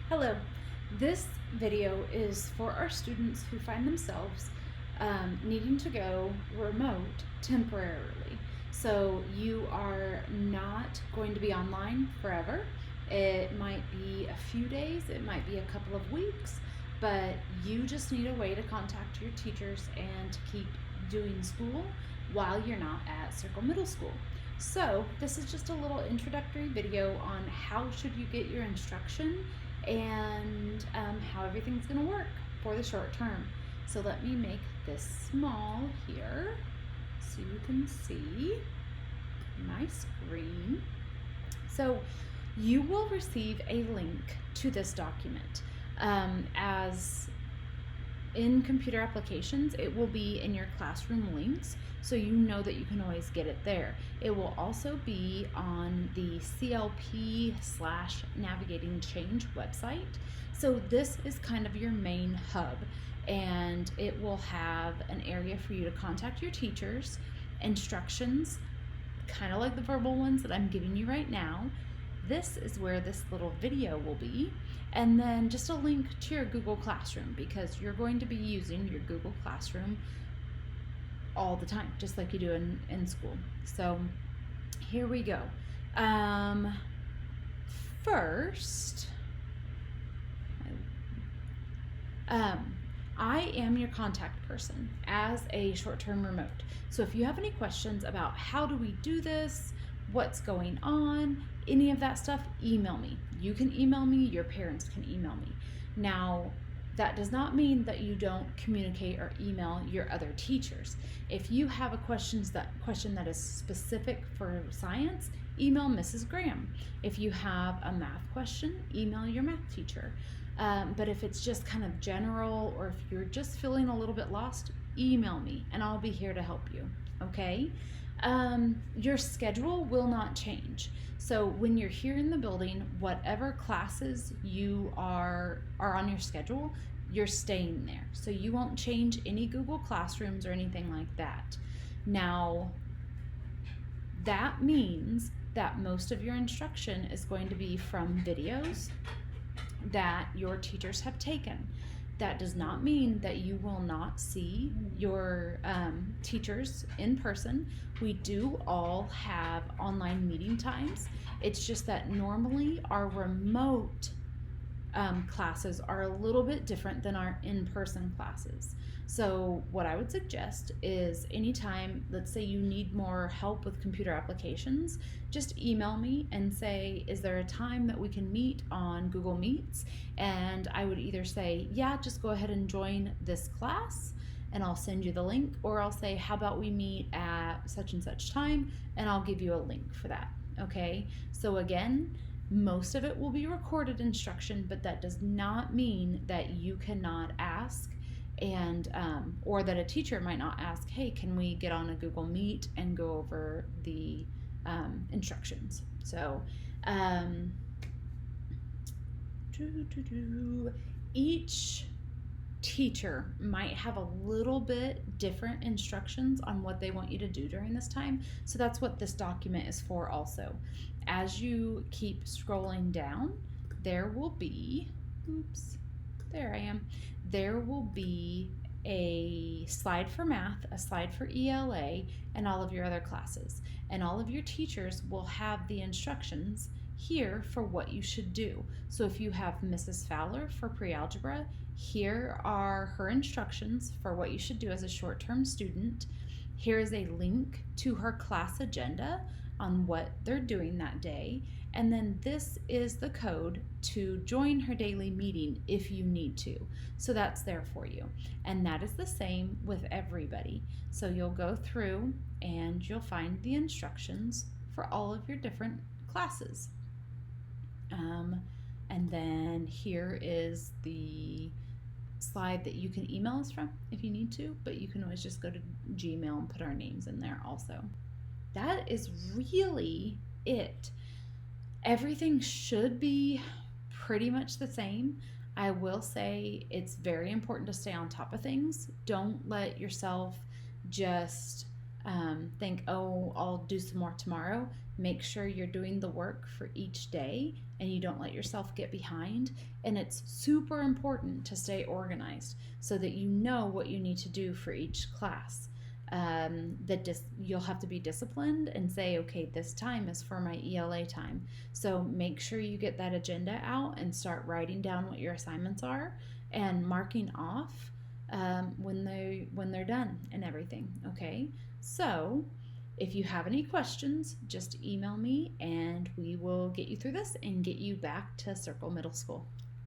Hello. This video is for our students who find themselves needing to go remote temporarily. So you are not going to be online forever. It might be a few days, it might be a couple of weeks, but you just need a way to contact your teachers and to keep doing school while you're not at Circle Middle School. So this is just a little introductory video on how should you get your instruction and how everything's going to work for the short term. So let me make this small here so you can see my screen. So you will receive a link to this document. As in computer applications, it will be in your classroom links, so you know that you can always get it there. It will also be on the CLP/Navigating Change website. So this is kind of your main hub, and it will have an area for you to contact your teachers, instructions, kind of like the verbal ones that I'm giving you right now. This is where this little video will be, and then just a link to your Google Classroom, because you're going to be using your Google Classroom all the time, just like you do in school. So here we go. First, I am your contact person as a short-term remote. So if you have any questions about how do we do this, what's going on, any of that stuff, email me. You can email me, your parents can email me. Now, that does not mean that you don't communicate or email your other teachers. If you have a question that is specific for science, email Mrs. Graham. If you have a math question, email your math teacher. But if it's just kind of general, or if you're just feeling a little bit lost, email me and I'll be here to help you, okay? Your schedule will not change. So when you're here in the building, whatever classes you are on your schedule, you're staying there. So you won't change any Google Classrooms or anything like that. Now, that means that most of your instruction is going to be from videos that your teachers have taken. That does not mean that you will not see your teachers in person. We do all have online meeting times. It's just that normally our remote classes are a little bit different than our in-person classes. So what I would suggest is anytime, let's say you need more help with computer applications, just email me and say, is there a time that we can meet on Google Meets? And I would either say, yeah, just go ahead and join this class and I'll send you the link, or I'll say, how about we meet at such and such time, and I'll give you a link for that, okay? So again, most of it will be recorded instruction, but that does not mean that you cannot ask, and or that a teacher might not ask, hey, can we get on a Google Meet and go over the instructions? So each teacher might have a little bit different instructions on what they want you to do during this time. So that's what this document is for also. As you keep scrolling down, there will be, there I am. There will be a slide for math, a slide for ELA, and all of your other classes. And all of your teachers will have the instructions here for what you should do. So if you have Mrs. Fowler for pre-algebra, here are her instructions for what you should do as a short-term student. Here is a link to her class agenda on what they're doing that day. And then this is the code to join her daily meeting if you need to. So that's there for you. And that is the same with everybody. So you'll go through and you'll find the instructions for all of your different classes. And then here is the slide that you can email us from if you need to, but you can always just go to Gmail and put our names in there also. That is really it. Everything should be pretty much the same. I will say it's very important to stay on top of things. Don't let yourself just think, oh, I'll do some more tomorrow. Make sure you're doing the work for each day and you don't let yourself get behind. And it's super important to stay organized so that you know what you need to do for each class. You'll have to be disciplined and say, okay, this time is for my ELA time. So make sure you get that agenda out and start writing down what your assignments are and marking off when they're done and everything. Okay, so if you have any questions, just email me and we will get you through this and get you back to Circle Middle School.